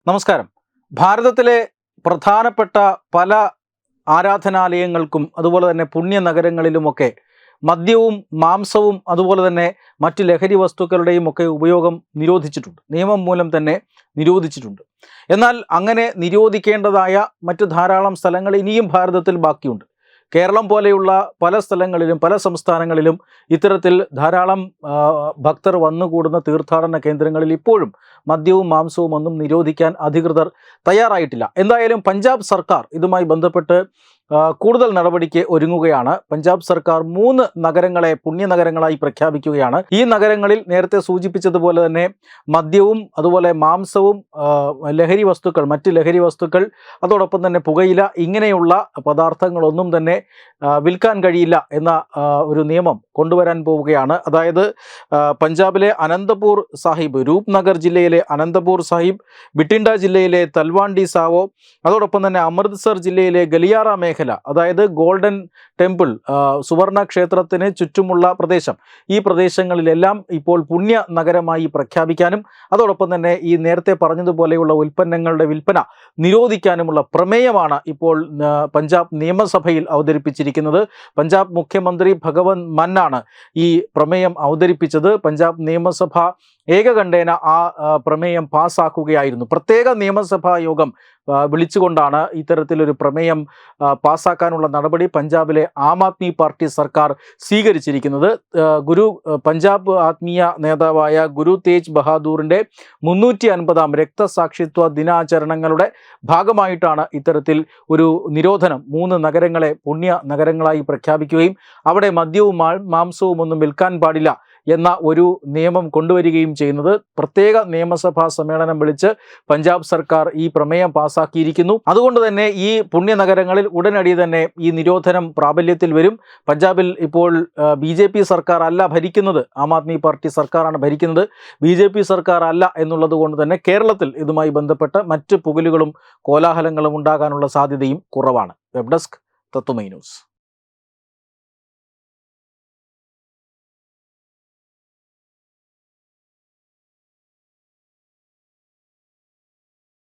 നമസ്കാരം. ഭാരതത്തിലെ പ്രധാനപ്പെട്ട പല ആരാധനാലയങ്ങൾക്കും അതുപോലെ തന്നെ പുണ്യനഗരങ്ങളിലുമൊക്കെ മദ്യവും മാംസവും അതുപോലെ തന്നെ മറ്റു ലഹരി വസ്തുക്കളുടെയും ഒക്കെ ഉപയോഗം നിരോധിച്ചിട്ടുണ്ട്. നിയമം മൂലം തന്നെ നിരോധിച്ചിട്ടുണ്ട്. എന്നാൽ അങ്ങനെ നിരോധിക്കേണ്ടതായ മറ്റു ധാരാളം സ്ഥലങ്ങൾ ഇനിയും ഭാരതത്തിൽ ബാക്കിയുണ്ട്. കേരളം പോലെയുള്ള പല സ്ഥലങ്ങളിലും പല സംസ്ഥാനങ്ങളിലും ഇത്തരത്തിൽ ധാരാളം ഭക്തർ വന്നുകൂടുന്ന തീർത്ഥാടന കേന്ദ്രങ്ങളിൽ ഇപ്പോഴും മദ്യവും മാംസവും ഒന്നും നിരോധിക്കാൻ അധികൃതർ തയ്യാറായിട്ടില്ല. എന്തായാലും പഞ്ചാബ് സർക്കാർ ഇതുമായി ബന്ധപ്പെട്ട് കൂടുതൽ നടപടിക്ക് ഒരുങ്ങുകയാണ്. പഞ്ചാബ് സർക്കാർ 3 നഗരങ്ങളെ പുണ്യനഗരങ്ങളായി പ്രഖ്യാപിക്കുകയാണ്. ഈ നഗരങ്ങളിൽ നേരത്തെ സൂചിപ്പിച്ചതുപോലെ തന്നെ മദ്യവും അതുപോലെ മാംസവും മറ്റ് ലഹരി വസ്തുക്കൾ അതോടൊപ്പം തന്നെ പുകയില ഇങ്ങനെയുള്ള പദാർത്ഥങ്ങളൊന്നും തന്നെ വിൽക്കാൻ കഴിയില്ല എന്ന ഒരു നിയമം കൊണ്ടുവരാൻ പോവുകയാണ്. അതായത് പഞ്ചാബിലെ അനന്തപൂർ സാഹിബ്, രൂപ്നഗർ ജില്ലയിലെ അനന്തപൂർ സാഹിബ്, ബിട്ടിൻഡ ജില്ലയിലെ തൽവാണ്ടി സാവോ, അതോടൊപ്പം തന്നെ അമൃത്സർ ജില്ലയിലെ ഗലിയാറ മേഖല, അതായത് ഗോൾഡൻ ടെമ്പിൾ സുവർണ ക്ഷേത്രത്തിന് ചുറ്റുമുള്ള പ്രദേശം, ഈ പ്രദേശങ്ങളിലെല്ലാം ഇപ്പോൾ പുണ്യ നഗരമായി പ്രഖ്യാപിക്കാനും അതോടൊപ്പം തന്നെ ഈ നേരത്തെ പറഞ്ഞതുപോലെയുള്ള ഉൽപ്പന്നങ്ങളുടെ വിൽപ്പന നിരോധിക്കാനുമുള്ള പ്രമേയമാണ് ഇപ്പോൾ പഞ്ചാബ് നിയമസഭയിൽ അവതരിപ്പിച്ചിരിക്കുന്നത്. പഞ്ചാബ് മുഖ്യമന്ത്രി ഭഗവന്ത് മാനാണ് ഈ പ്രമേയം അവതരിപ്പിച്ചത്. പഞ്ചാബ് നിയമസഭ ഏകകണ്ഠേന ആ പ്രമേയം പാസ്സാക്കുകയായിരുന്നു. പ്രത്യേക നിയമസഭാ യോഗം വിളിച്ചുകൊണ്ടാണ് ഇത്തരത്തിലൊരു പ്രമേയം പാസ്സാക്കാനുള്ള നടപടി പഞ്ചാബിലെ ആം ആദ്മി പാർട്ടി സർക്കാർ സ്വീകരിച്ചിരിക്കുന്നത്. പഞ്ചാബ് ആത്മീയ നേതാവായ ഗുരു തേജ് ബഹാദൂറിൻ്റെ 350-ാം രക്തസാക്ഷിത്വ ദിനാചരണങ്ങളുടെ ഭാഗമായിട്ടാണ് ഇത്തരത്തിൽ ഒരു നിരോധനം 3 നഗരങ്ങളെ പുണ്യ നഗരങ്ങളായി പ്രഖ്യാപിക്കുകയും അവിടെ മദ്യവും മാംസവും ഒന്നും വിൽക്കാൻ പാടില്ല എന്ന ഒരു നിയമം കൊണ്ടുവരികയും ചെയ്യുന്നത്. പ്രത്യേക നിയമസഭാ സമ്മേളനം വിളിച്ച് പഞ്ചാബ് സർക്കാർ ഈ പ്രമേയം പാസ്സാക്കിയിരിക്കുന്നു. അതുകൊണ്ട് തന്നെ ഈ പുണ്യനഗരങ്ങളിൽ ഉടനടി തന്നെ ഈ നിരോധനം പ്രാബല്യത്തിൽ വരും. പഞ്ചാബിൽ ഇപ്പോൾ BJP സർക്കാർ അല്ല ഭരിക്കുന്നത്, ആം ആദ്മി പാർട്ടി സർക്കാരാണ് ഭരിക്കുന്നത്. BJP സർക്കാർ അല്ല എന്നുള്ളത് കൊണ്ട് തന്നെ കേരളത്തിൽ ഇതുമായി ബന്ധപ്പെട്ട് മറ്റ് പുകലുകളും കോലാഹലങ്ങളും ഉണ്ടാകാനുള്ള സാധ്യതയും കുറവാണ്. വെബ് ഡെസ്ക് തത്വമൈ ന്യൂസ്.